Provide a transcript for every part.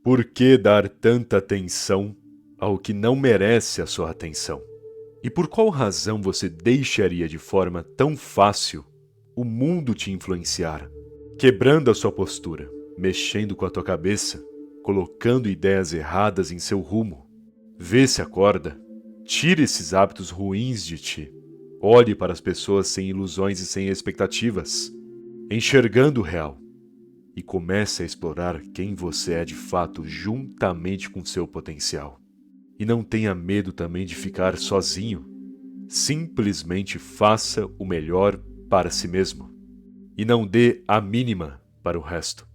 Por que dar tanta atenção ao que não merece a sua atenção? E por qual razão você deixaria de forma tão fácil o mundo te influenciar, quebrando a sua postura, mexendo com a tua cabeça, colocando ideias erradas em seu rumo? Vê se acorda, tire esses hábitos ruins de ti, olhe para as pessoas sem ilusões e sem expectativas, enxergando o real, e comece a explorar quem você é de fato juntamente com seu potencial. E não tenha medo também de ficar sozinho. Simplesmente faça o melhor para si mesmo. E não dê a mínima para o resto.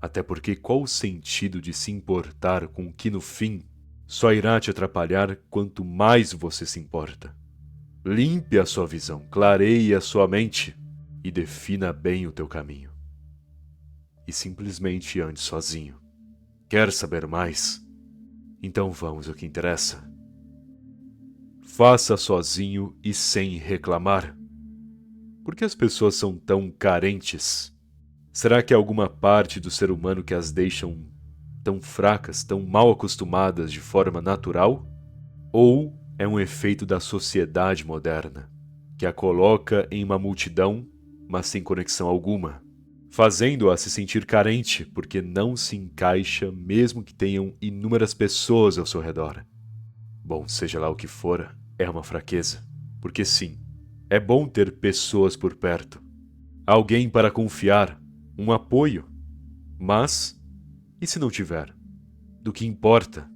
Até porque qual o sentido de se importar com o que no fim só irá te atrapalhar quanto mais você se importa? Limpe a sua visão, clareie a sua mente e defina bem o teu caminho. E simplesmente ande sozinho. Quer saber mais? Então vamos ao que interessa. Faça sozinho e sem reclamar. Por que as pessoas são tão carentes? Será que há alguma parte do ser humano que as deixam tão fracas, tão mal acostumadas de forma natural? Ou é um efeito da sociedade moderna, que a coloca em uma multidão, mas sem conexão alguma, fazendo-a se sentir carente porque não se encaixa mesmo que tenham inúmeras pessoas ao seu redor? Bom, seja lá o que for, é uma fraqueza. Porque sim, é bom ter pessoas por perto, alguém para confiar, um apoio. Mas, e se não tiver? Do que importa?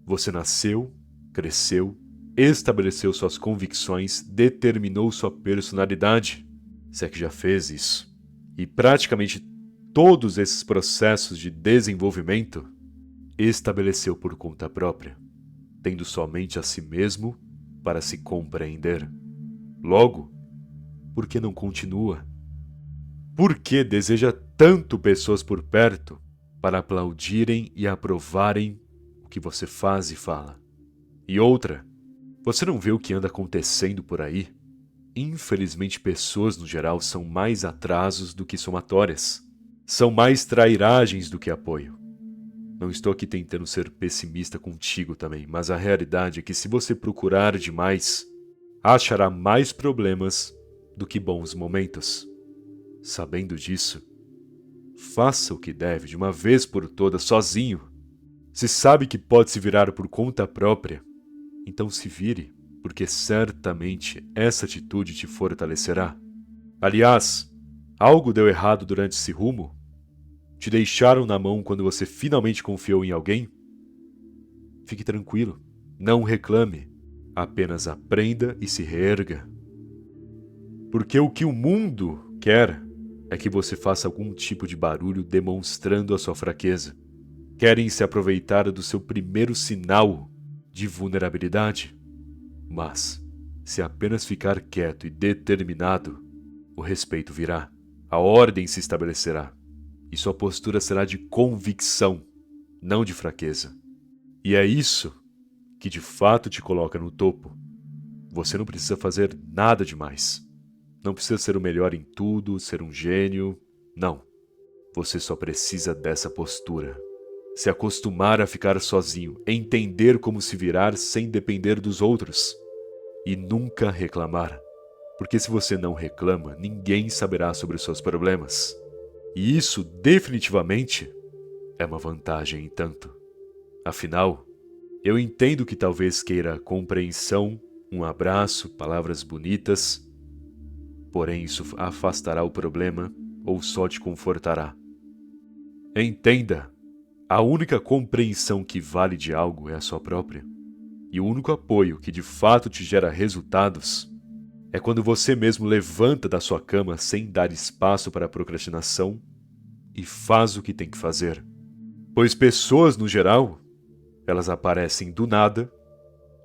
Você nasceu, cresceu, estabeleceu suas convicções, determinou sua personalidade, se é que já fez isso. E praticamente todos esses processos de desenvolvimento estabeleceu por conta própria, tendo somente a si mesmo para se compreender. Logo, por que não continua? Por que deseja tanto pessoas por perto para aplaudirem e aprovarem o que você faz e fala? E outra, você não vê o que anda acontecendo por aí? Infelizmente, pessoas no geral são mais atrasos do que somatórias. São mais trairagens do que apoio. Não estou aqui tentando ser pessimista contigo também, mas a realidade é que se você procurar demais, achará mais problemas do que bons momentos. Sabendo disso, faça o que deve de uma vez por todas sozinho. Se sabe que pode se virar por conta própria, então se vire, porque certamente essa atitude te fortalecerá. Aliás, algo deu errado durante esse rumo? Te deixaram na mão quando você finalmente confiou em alguém? Fique tranquilo, não reclame, apenas aprenda e se reerga. Porque o que o mundo quer é que você faça algum tipo de barulho demonstrando a sua fraqueza. Querem se aproveitar do seu primeiro sinal de vulnerabilidade. Mas, se apenas ficar quieto e determinado, o respeito virá, a ordem se estabelecerá, e sua postura será de convicção, não de fraqueza. E é isso que de fato te coloca no topo. Você não precisa fazer nada demais. Não precisa ser o melhor em tudo, ser um gênio. Não. Você só precisa dessa postura. Se acostumar a ficar sozinho, entender como se virar sem depender dos outros. E nunca reclamar. Porque se você não reclama, ninguém saberá sobre os seus problemas. E isso, definitivamente, é uma vantagem em tanto. Afinal, eu entendo que talvez queira compreensão, um abraço, palavras bonitas, porém isso afastará o problema ou só te confortará. Entenda, a única compreensão que vale de algo é a sua própria. E o único apoio que de fato te gera resultados é quando você mesmo levanta da sua cama sem dar espaço para a procrastinação e faz o que tem que fazer. Pois pessoas, no geral, elas aparecem do nada,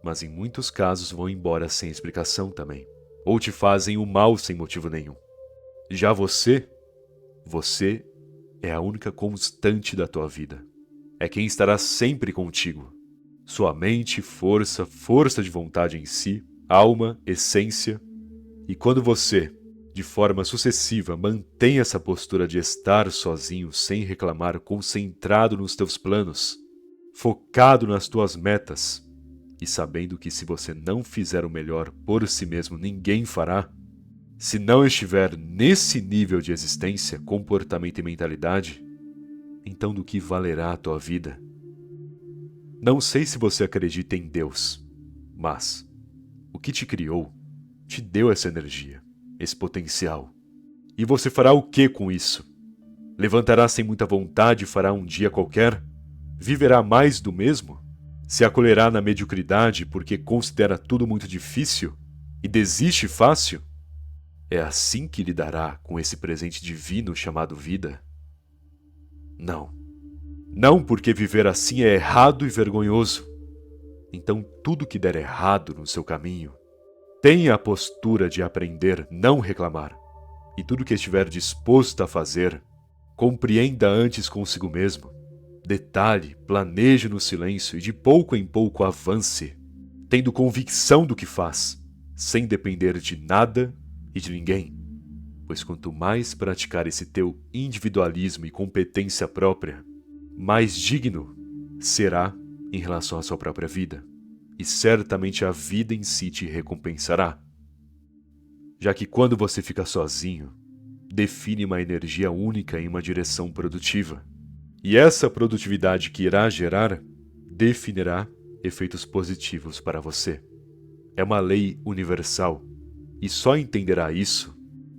mas em muitos casos vão embora sem explicação também. Ou te fazem o mal sem motivo nenhum. Já você é a única constante da tua vida. É quem estará sempre contigo. Sua mente, força de vontade em si, alma, essência. E quando você, de forma sucessiva, mantém essa postura de estar sozinho, sem reclamar, concentrado nos teus planos, focado nas tuas metas e sabendo que se você não fizer o melhor por si mesmo, ninguém fará. Se não estiver nesse nível de existência, comportamento e mentalidade, então do que valerá a tua vida? Não sei se você acredita em Deus, mas o que te criou te deu essa energia, esse potencial. E você fará o que com isso? Levantará sem muita vontade e fará um dia qualquer? Viverá mais do mesmo? Se acolherá na mediocridade porque considera tudo muito difícil e desiste fácil? É assim que lidará com esse presente divino chamado vida? Não. Não, porque viver assim é errado e vergonhoso. Então tudo que der errado no seu caminho, tenha a postura de aprender, não reclamar. E tudo que estiver disposto a fazer, compreenda antes consigo mesmo. Detalhe, planeje no silêncio e de pouco em pouco avance, tendo convicção do que faz, sem depender de nada e de ninguém. Pois quanto mais praticar esse teu individualismo e competência própria, mais digno será em relação à sua própria vida. E certamente a vida em si te recompensará. Já que quando você fica sozinho, define uma energia única em uma direção produtiva. E essa produtividade que irá gerar, definirá efeitos positivos para você. É uma lei universal, e só entenderá isso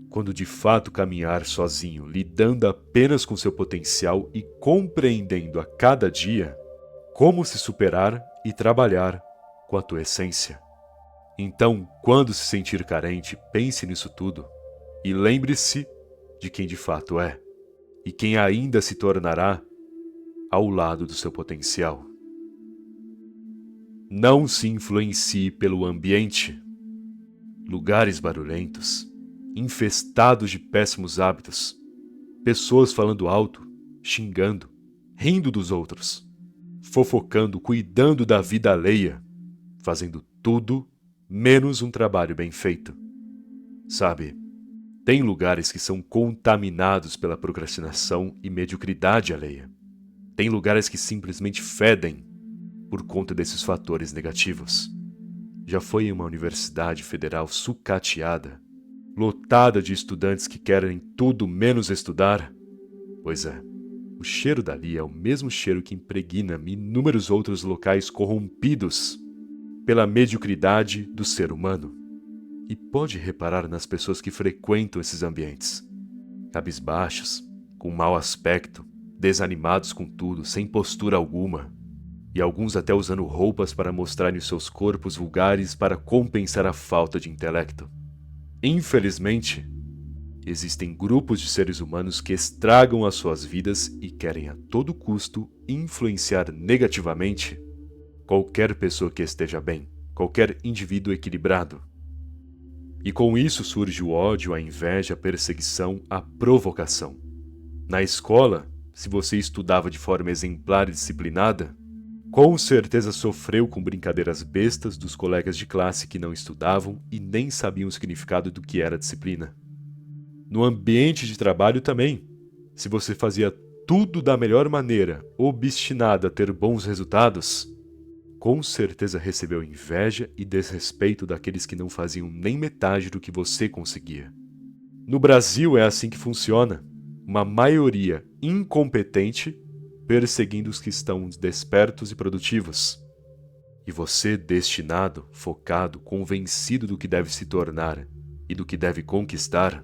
quando de fato caminhar sozinho, lidando apenas com seu potencial e compreendendo a cada dia como se superar e trabalhar com a tua essência. Então, quando se sentir carente, pense nisso tudo e lembre-se de quem de fato é e quem ainda se tornará ao lado do seu potencial. Não se influencie pelo ambiente. Lugares barulhentos, infestados de péssimos hábitos, pessoas falando alto, xingando, rindo dos outros, fofocando, cuidando da vida alheia, fazendo tudo menos um trabalho bem feito. Sabe, tem lugares que são contaminados pela procrastinação e mediocridade alheia. Tem lugares que simplesmente fedem por conta desses fatores negativos. Já foi em uma universidade federal sucateada, lotada de estudantes que querem tudo menos estudar? Pois é, o cheiro dali é o mesmo cheiro que impregna inúmeros outros locais corrompidos pela mediocridade do ser humano. E pode reparar nas pessoas que frequentam esses ambientes. Cabisbaixos, com mau aspecto, desanimados com tudo, sem postura alguma. E alguns até usando roupas para mostrarem os seus corpos vulgares para compensar a falta de intelecto. Infelizmente, existem grupos de seres humanos que estragam as suas vidas e querem a todo custo influenciar negativamente qualquer pessoa que esteja bem, qualquer indivíduo equilibrado. E com isso surge o ódio, a inveja, a perseguição, a provocação. Na escola, se você estudava de forma exemplar e disciplinada, com certeza sofreu com brincadeiras bestas dos colegas de classe que não estudavam e nem sabiam o significado do que era disciplina. No ambiente de trabalho também, se você fazia tudo da melhor maneira, obstinado a ter bons resultados, com certeza recebeu inveja e desrespeito daqueles que não faziam nem metade do que você conseguia. No Brasil é assim que funciona, uma maioria incompetente perseguindo os que estão despertos e produtivos. E você, destinado, focado, convencido do que deve se tornar e do que deve conquistar,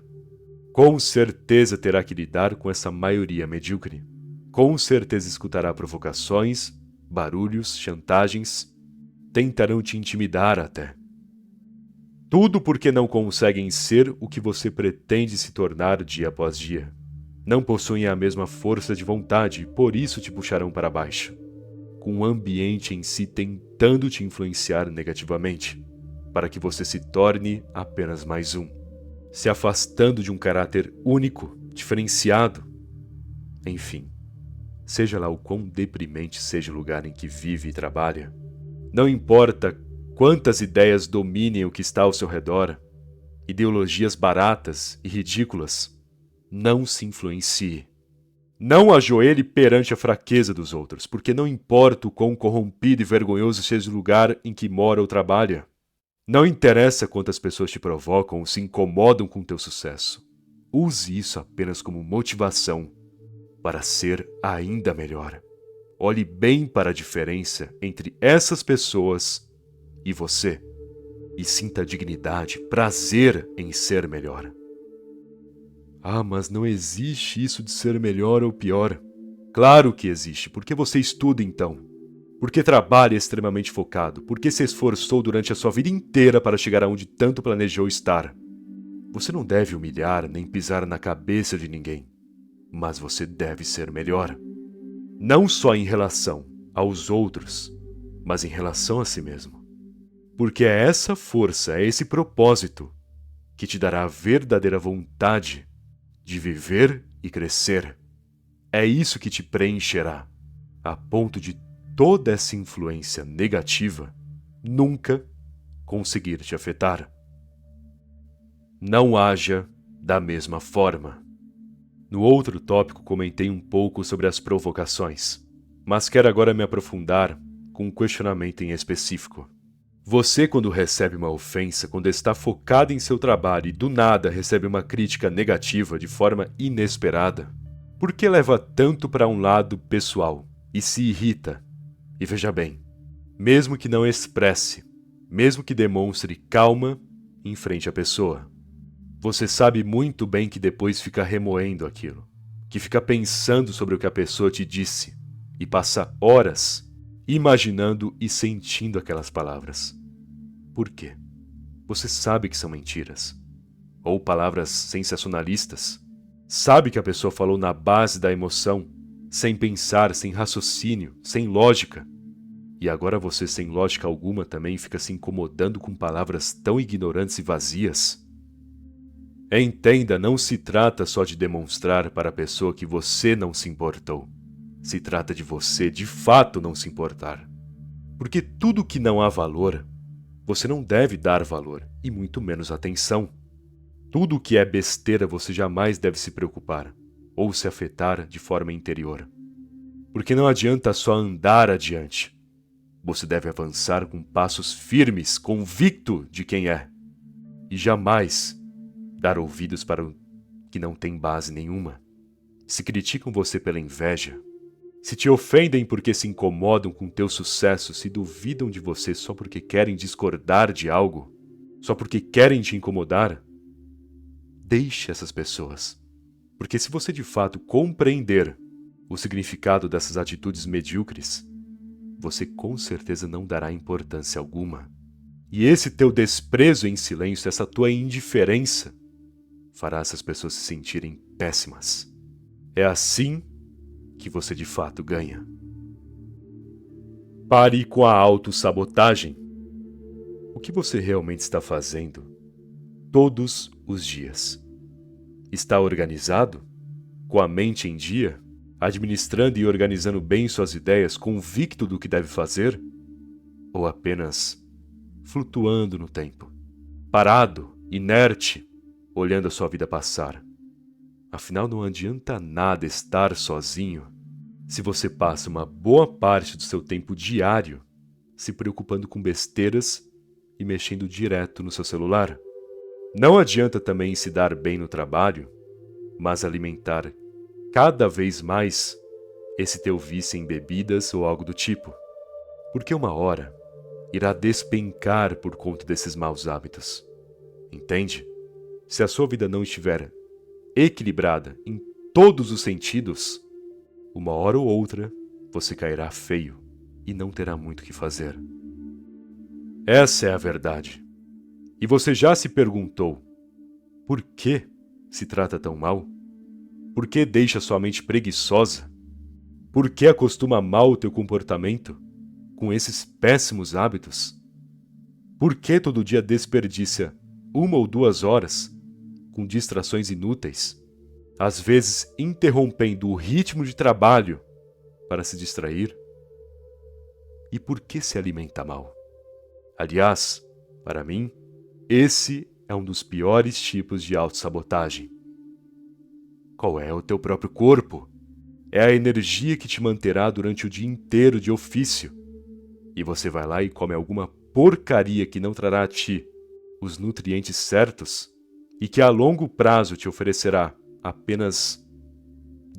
com certeza terá que lidar com essa maioria medíocre. Com certeza escutará provocações, barulhos, chantagens, tentarão te intimidar até. Tudo porque não conseguem ser o que você pretende se tornar dia após dia. Não possuem a mesma força de vontade e por isso te puxarão para baixo, com o ambiente em si tentando te influenciar negativamente, para que você se torne apenas mais um, se afastando de um caráter único, diferenciado. Enfim, seja lá o quão deprimente seja o lugar em que vive e trabalha, não importa quantas ideias dominem o que está ao seu redor, ideologias baratas e ridículas, não se influencie. Não ajoelhe perante a fraqueza dos outros, porque não importa o quão corrompido e vergonhoso seja o lugar em que mora ou trabalha. Não interessa quantas pessoas te provocam ou se incomodam com teu sucesso. Use isso apenas como motivação para ser ainda melhor. Olhe bem para a diferença entre essas pessoas e você e sinta dignidade, prazer em ser melhor. Ah, mas não existe isso de ser melhor ou pior. Claro que existe, porque você estuda então. Porque trabalha extremamente focado, porque se esforçou durante a sua vida inteira para chegar aonde tanto planejou estar. Você não deve humilhar nem pisar na cabeça de ninguém, mas você deve ser melhor. Não só em relação aos outros, mas em relação a si mesmo. Porque é essa força, é esse propósito que te dará a verdadeira vontade de viver e crescer. É isso que te preencherá, a ponto de toda essa influência negativa nunca conseguir te afetar. Não haja da mesma forma. No outro tópico comentei um pouco sobre as provocações, mas quero agora me aprofundar com um questionamento em específico. Você, quando recebe uma ofensa, quando está focado em seu trabalho e do nada recebe uma crítica negativa de forma inesperada, por que leva tanto para um lado pessoal e se irrita? E veja bem, mesmo que não expresse, mesmo que demonstre calma em frente à pessoa, você sabe muito bem que depois fica remoendo aquilo, que fica pensando sobre o que a pessoa te disse e passa horas imaginando e sentindo aquelas palavras. Por quê? Você sabe que são mentiras, ou palavras sensacionalistas. Sabe que a pessoa falou na base da emoção, sem pensar, sem raciocínio, sem lógica. E agora você, sem lógica alguma, também fica se incomodando com palavras tão ignorantes e vazias. Entenda, não se trata só de demonstrar para a pessoa que você não se importou. Se trata de você, de fato, não se importar. Porque tudo que não há valor, você não deve dar valor, e muito menos atenção. Tudo que é besteira você jamais deve se preocupar, ou se afetar de forma interior. Porque não adianta só andar adiante. Você deve avançar com passos firmes, convicto de quem é. E jamais dar ouvidos para o que não tem base nenhuma. Se criticam você pela inveja, se te ofendem porque se incomodam com teu sucesso, se duvidam de você só porque querem discordar de algo, só porque querem te incomodar, deixe essas pessoas. Porque se você de fato compreender o significado dessas atitudes medíocres, você com certeza não dará importância alguma. E esse teu desprezo em silêncio, essa tua indiferença, fará essas pessoas se sentirem péssimas. É assim que você de fato ganha. Pare com a autossabotagem. O que você realmente está fazendo todos os dias? Está organizado? Com a mente em dia? Administrando e organizando bem suas ideias, convicto do que deve fazer? Ou apenas flutuando no tempo? Parado, inerte, olhando a sua vida passar? Afinal, não adianta nada estar sozinho se você passa uma boa parte do seu tempo diário se preocupando com besteiras e mexendo direto no seu celular. Não adianta também se dar bem no trabalho, mas alimentar cada vez mais esse teu vício em bebidas ou algo do tipo. Porque uma hora irá despencar por conta desses maus hábitos. Entende? Se a sua vida não estiver equilibrada em todos os sentidos, uma hora ou outra você cairá feio e não terá muito o que fazer. Essa é a verdade. E você já se perguntou, por que se trata tão mal? Por que deixa sua mente preguiçosa? Por que acostuma mal o teu comportamento com esses péssimos hábitos? Por que todo dia desperdiça 1 ou 2 horas com distrações inúteis, às vezes interrompendo o ritmo de trabalho para se distrair? E por que se alimenta mal? Aliás, para mim, esse é um dos piores tipos de autossabotagem. Qual é o teu próprio corpo? É a energia que te manterá durante o dia inteiro de ofício. E você vai lá e come alguma porcaria que não trará a ti os nutrientes certos e que a longo prazo te oferecerá apenas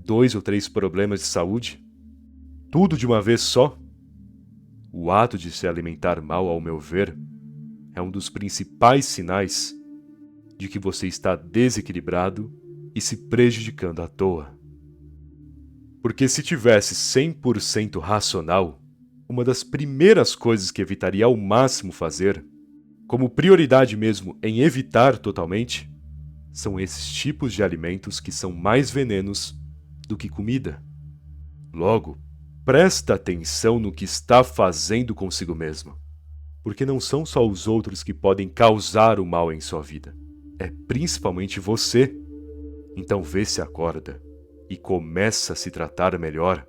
2 ou 3 problemas de saúde? Tudo de uma vez só? O ato de se alimentar mal, ao meu ver, é um dos principais sinais de que você está desequilibrado e se prejudicando à toa. Porque se tivesse 100% racional, uma das primeiras coisas que evitaria ao máximo fazer, como prioridade mesmo em evitar totalmente, são esses tipos de alimentos que são mais venenos do que comida. Logo, presta atenção no que está fazendo consigo mesmo, porque não são só os outros que podem causar o mal em sua vida, é principalmente você. Então vê se acorda e começa a se tratar melhor,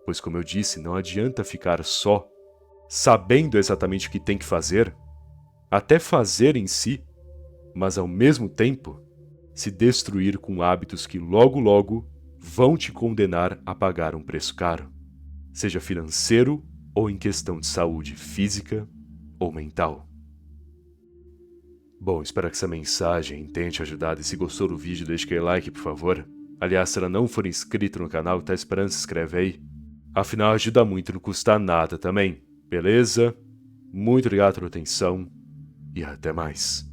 pois como eu disse, não adianta ficar só, sabendo exatamente o que tem que fazer, até fazer em si, mas ao mesmo tempo se destruir com hábitos que logo logo vão te condenar a pagar um preço caro, seja financeiro ou em questão de saúde física ou mental. Bom, espero que essa mensagem tenha te ajudado, e se gostou do vídeo, deixa aquele like, por favor. Aliás, se ela não for inscrito no canal, tá esperando, se inscreve aí. Afinal, ajuda muito, não custa nada também, beleza? Muito obrigado pela atenção e até mais.